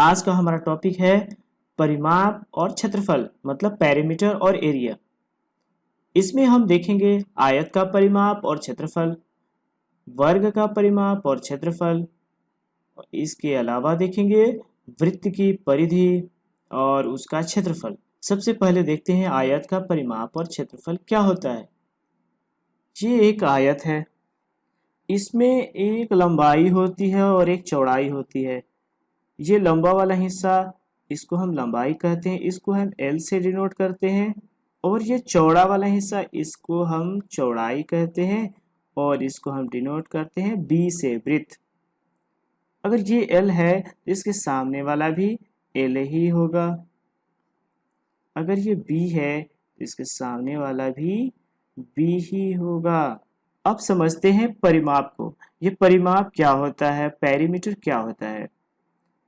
आज का हमारा टॉपिक है परिमाप और क्षेत्रफल, मतलब पेरीमीटर और एरिया। इसमें हम देखेंगे आयत का परिमाप और क्षेत्रफल, वर्ग का परिमाप और क्षेत्रफल। इसके अलावा देखेंगे वृत्त की परिधि और उसका क्षेत्रफल। सबसे पहले देखते हैं आयत का परिमाप और क्षेत्रफल क्या होता है। ये एक आयत है, इसमें एक लंबाई होती है और एक चौड़ाई होती है। ये लंबा वाला हिस्सा, इसको हम लंबाई कहते हैं, इसको हम L से डिनोट करते हैं। और ये चौड़ा वाला हिस्सा, इसको हम चौड़ाई कहते हैं और इसको हम डिनोट करते हैं B से, वृत्त। अगर ये L है तो इसके सामने वाला भी L ही होगा। अगर ये B है तो इसके सामने वाला भी B ही होगा। अब समझते हैं परिमाप को। ये परिमाप क्या होता है, पेरीमीटर क्या होता है।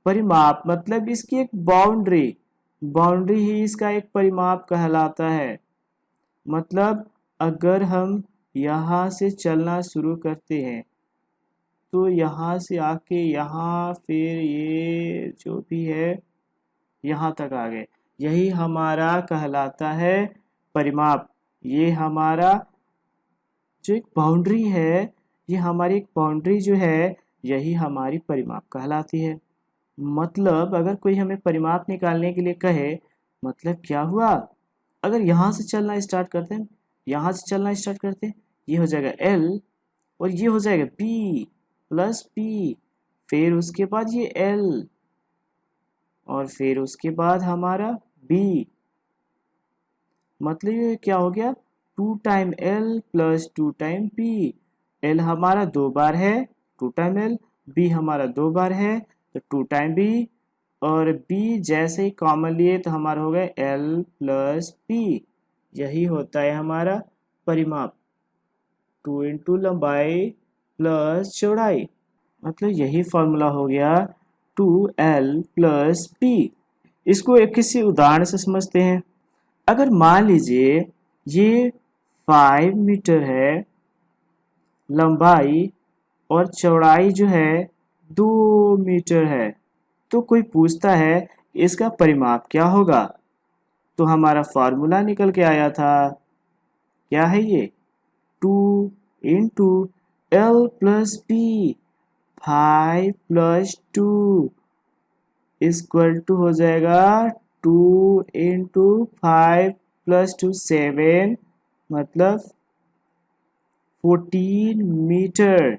परिमाप मतलब इसकी एक बाउंड्री, बाउंड्री ही इसका एक परिमाप कहलाता है। मतलब अगर हम यहाँ से चलना शुरू करते हैं तो यहाँ से आके यहाँ, फिर ये जो भी है यहाँ तक आ गए, यही हमारा कहलाता है परिमाप। ये हमारा जो एक बाउंड्री है, ये हमारी एक बाउंड्री जो है, यही हमारी परिमाप कहलाती है। मतलब अगर कोई हमें परिमाप निकालने के लिए कहे, मतलब क्या हुआ, अगर यहाँ से चलना स्टार्ट करते हैं, यहाँ से चलना स्टार्ट करते हैं, ये हो जाएगा L और ये हो जाएगा P प्लस P, फिर उसके बाद ये L और फिर उसके बाद हमारा B। मतलब ये क्या हो गया, 2 time L plus 2 time P। L हमारा 2 बार है, 2 टाइम L, B हमारा 2 बार है तो 2 टाइम B, और B जैसे ही कॉमन लिए तो हमारा हो गया L प्लस P। यही होता है हमारा परिमाप, 2 इंटू लंबाई प्लस चौड़ाई। मतलब यही फॉर्मूला हो गया 2L प्लस P। इसको एक किसी उदाहरण से समझते हैं। अगर मान लीजिए ये 5 मीटर है लंबाई और चौड़ाई जो है 2 मीटर है, तो कोई पूछता है इसका परिमाप क्या होगा, तो हमारा फॉर्मूला निकल के आया था, क्या है ये, 2 into L plus P, 5 plus 2 equal to हो जाएगा 2 इंटू 5 प्लस 2 7, मतलब 14 मीटर।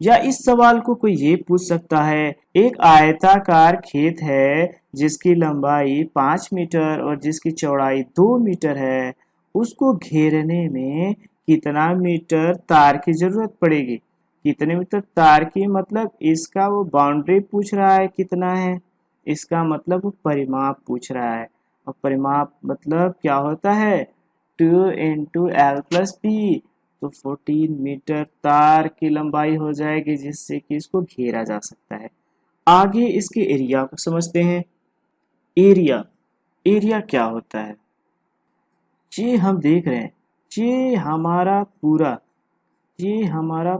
या इस सवाल को कोई ये पूछ सकता है, एक आयताकार खेत है जिसकी लंबाई 5 मीटर और जिसकी चौड़ाई 2 मीटर है, उसको घेरने में कितना मीटर तार की जरूरत पड़ेगी। कितने मीटर तार की, मतलब इसका वो बाउंड्री पूछ रहा है कितना है, इसका मतलब वो परिमाप पूछ रहा है। और परिमाप मतलब क्या होता है, 2 इंटू L प्लस P, तो 14 मीटर तार की लंबाई हो जाएगी जिससे कि इसको घेरा जा सकता है। आगे इसके एरिया को समझते हैं। एरिया, एरिया क्या होता है, ये हम देख रहे हैं, ये हमारा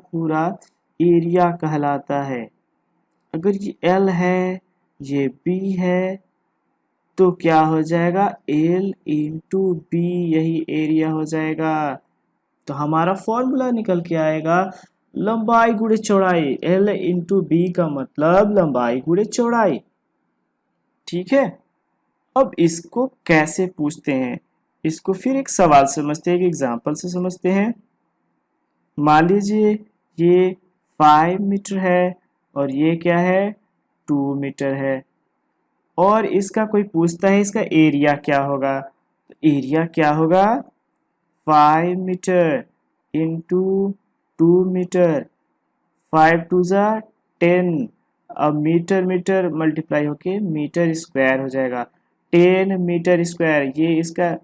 पूरा एरिया कहलाता है। अगर ये L है, ये B है, तो क्या हो जाएगा L इंटू B, यही एरिया हो जाएगा। तो हमारा फॉर्मूला निकल के आएगा लंबाई गुणे चौड़ाई, L इंटू B का मतलब लंबाई गुणे चौड़ाई। ठीक है, अब इसको कैसे पूछते हैं, इसको फिर एक सवाल समझते हैं, एक एग्जांपल से समझते हैं। मान लीजिए ये 5 मीटर है और ये क्या है, 2 मीटर है, और इसका कोई पूछता है इसका एरिया क्या होगा। तो एरिया क्या होगा, 5 मीटर इंटू 2 मीटर, 5 टू ज़ा 10, अब मीटर मीटर मल्टीप्लाई होके मीटर स्क्वायर हो जाएगा, 10 मीटर स्क्वायर, ये इसका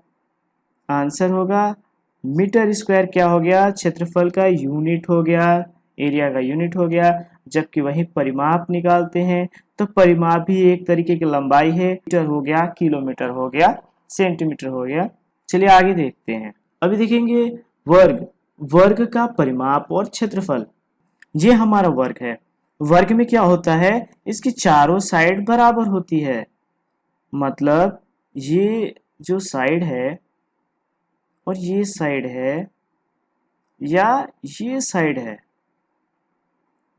आंसर होगा। मीटर स्क्वायर क्या हो गया, क्षेत्रफल का यूनिट हो गया, एरिया का यूनिट हो गया। जबकि वही परिमाप निकालते हैं तो परिमाप भी एक तरीके की लंबाई है, मीटर हो गया, किलोमीटर हो गया, सेंटीमीटर हो गया। चलिए आगे देखते हैं। अभी देखेंगे वर्ग, वर्ग का परिमाप और क्षेत्रफल। ये हमारा वर्ग है, वर्ग में क्या होता है, इसकी चारों साइड बराबर होती है। मतलब ये जो साइड है और ये साइड है या ये साइड है,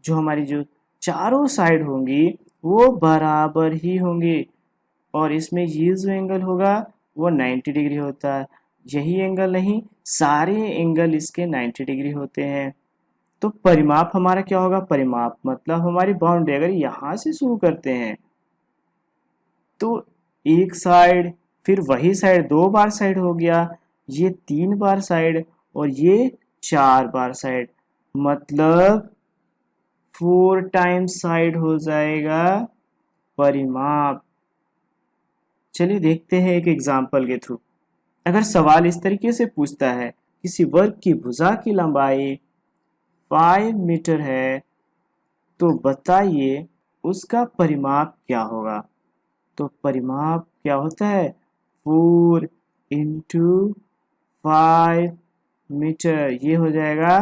जो हमारी जो चारों साइड होंगी वो बराबर ही होंगी। और इसमें ये जो एंगल होगा वो 90 डिग्री होता है। यही एंगल नहीं, सारे एंगल इसके 90 डिग्री होते हैं। तो परिमाप हमारा क्या होगा, परिमाप मतलब हमारी बाउंड्री अगर यहां से शुरू करते हैं तो एक साइड, फिर वही साइड दो बार साइड हो गया, ये तीन बार साइड और ये चार बार साइड, मतलब 4 टाइम्स साइड हो जाएगा परिमाप। चलिए देखते हैं एक एग्जाम्पल के थ्रू। अगर सवाल इस तरीके से पूछता है किसी वर्ग की भुजा की लंबाई 5 मीटर है तो बताइए उसका परिमाप क्या होगा। तो परिमाप क्या होता है, 4 × 5 मीटर, ये हो जाएगा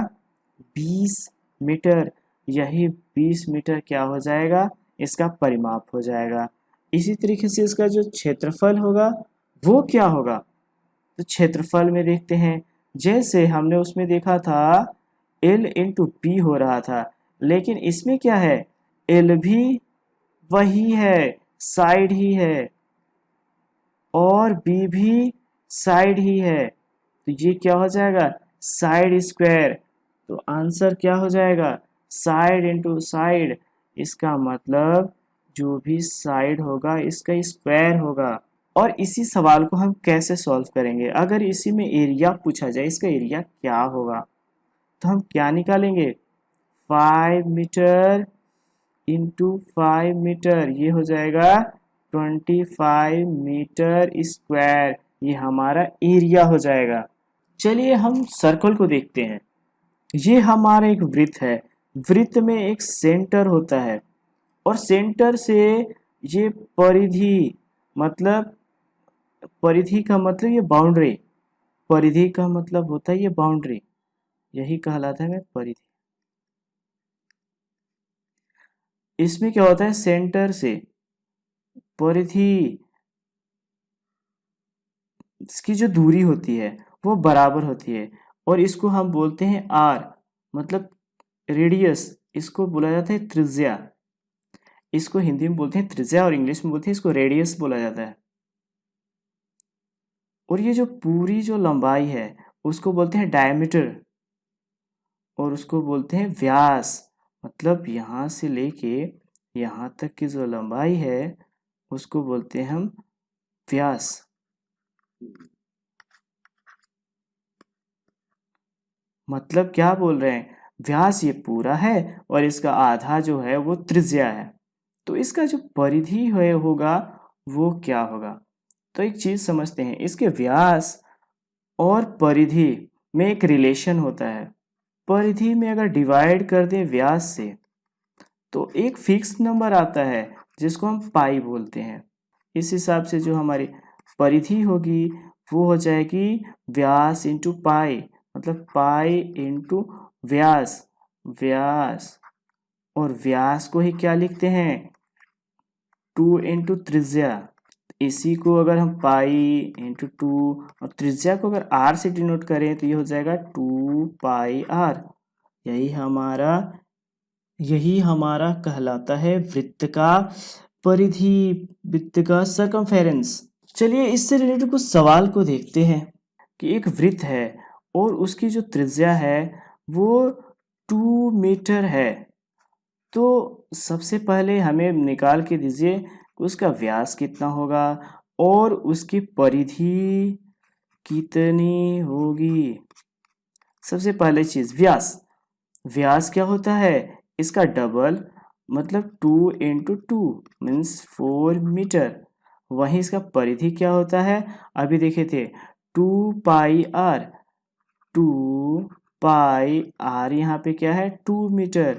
20 मीटर। यही 20 मीटर क्या हो जाएगा, इसका परिमाप हो जाएगा। इसी तरीके से इसका जो क्षेत्रफल होगा वो क्या होगा। तो क्षेत्रफल में देखते हैं, जैसे हमने उसमें देखा था L × P हो रहा था, लेकिन इसमें क्या है, L भी वही है, साइड ही है, और B भी साइड ही है, तो ये क्या हो जाएगा, साइड स्क्वायर। तो आंसर क्या हो जाएगा, साइड इंटू साइड। इसका मतलब जो भी साइड होगा इसका स्क्वायर होगा। और इसी सवाल को हम कैसे सॉल्व करेंगे, अगर इसी में एरिया पूछा जाए, इसका एरिया क्या होगा, तो हम क्या निकालेंगे, 5 मीटर इंटू 5 मीटर, ये हो जाएगा 25 मीटर स्क्वायर, ये हमारा एरिया हो जाएगा। चलिए हम सर्कल को देखते हैं। ये हमारा एक वृत्त है, वृत्त में एक सेंटर होता है और सेंटर से ये परिधि, मतलब परिधि का मतलब ये बाउंड्री, परिधि का मतलब होता है ये बाउंड्री, यही कहलाता है परिधि। इसमें क्या होता है, सेंटर से परिधि, इसकी जो दूरी होती है वो बराबर होती है और इसको हम बोलते हैं आर, मतलब रेडियस, इसको बोला जाता है त्रिज्या। इसको हिंदी में बोलते हैं त्रिज्या और इंग्लिश में बोलते हैं इसको रेडियस बोला जाता है। और ये जो पूरी जो लंबाई है उसको बोलते हैं डायमीटर और उसको बोलते हैं व्यास। मतलब यहाँ से लेके यहाँ तक की जो लंबाई है उसको बोलते हैं हम व्यास। मतलब क्या बोल रहे हैं, व्यास ये पूरा है और इसका आधा जो है वो त्रिज्या है, तो इसका जो परिधि है होगा वो क्या होगा। तो एक चीज समझते हैं, इसके व्यास और परिधि में एक रिलेशन होता है। परिधि में अगर डिवाइड कर दें व्यास से तो एक फिक्स नंबर आता है जिसको हम पाई बोलते हैं। इस हिसाब से जो हमारी परिधि होगी वो हो जाएगी व्यास इंटू पाई, मतलब पाई इंटू व्यास। व्यास और व्यास को ही क्या लिखते हैं, 2 × त्रिज्या। इसी को अगर हम पाई इंटू 2 और त्रिज्या को अगर आर से डिनोट करें तो ये हो जाएगा 2πr। यही हमारा कहलाता है वृत्त का परिधि, वृत्त का सरकमफेरेंस। चलिए इससे रिलेटेड कुछ सवाल को देखते हैं कि एक वृत्त है और उसकी जो त्रिज्या है वो 2 मीटर है। तो सबसे पहले हमें निकाल के दीजिए कि उसका व्यास कितना होगा और उसकी परिधि कितनी होगी। सबसे पहले चीज व्यास, व्यास क्या होता है, इसका डबल, मतलब 2 × 2 मीन्स 4 मीटर। वहीं इसका परिधि क्या होता है, अभी देखे थे 2πr, 2πr यहाँ पे क्या है 2 मीटर,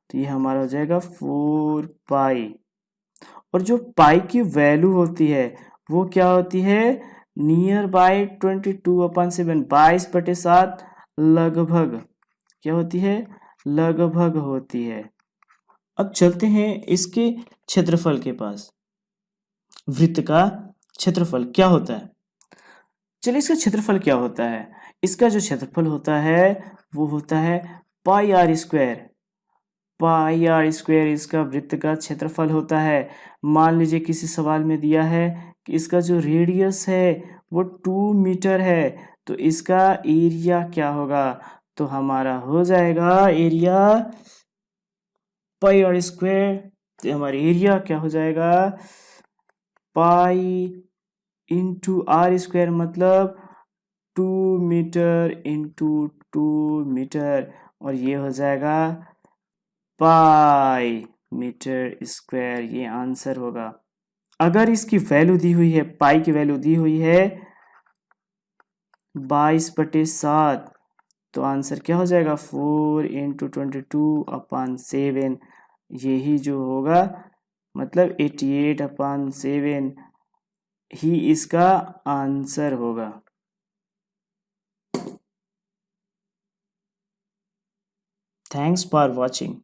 तो ये हमारा हो जाएगा 4π। और जो पाई की वैल्यू होती है वो क्या होती है, नियर बाय 22/7, 22/7, लगभग क्या होती है, लगभग होती है। अब चलते हैं इसके क्षेत्रफल के पास। वृत्त का क्षेत्रफल क्या होता है? चलिए इसका क्षेत्रफल क्या होता है? इसका जो क्षेत्रफल होता है वो होता है pi R square. Pi R square इसका वृत्त का क्षेत्रफल होता है। मान लीजिए किसी सवाल में दिया है कि इसका जो रेडियस है वो 2 मीटर है, तो इसका एरिया क्या होगा? तो हमारा हो जाएगा एरिया पाई आर स्क्वायर। तो हमारा एरिया क्या हो जाएगा? पाई इंटू आर स्क्वायर, मतलब 2 मीटर इंटू 2 मीटर, और ये हो जाएगा पाई मीटर स्क्वायर। ये आंसर होगा। अगर इसकी वैल्यू दी हुई है, पाई की वैल्यू दी हुई है 22/7, तो आंसर क्या हो जाएगा? 4 इंटू 22/7। यही जो होगा, मतलब 88/7 ही इसका आंसर होगा। Thanks for watching.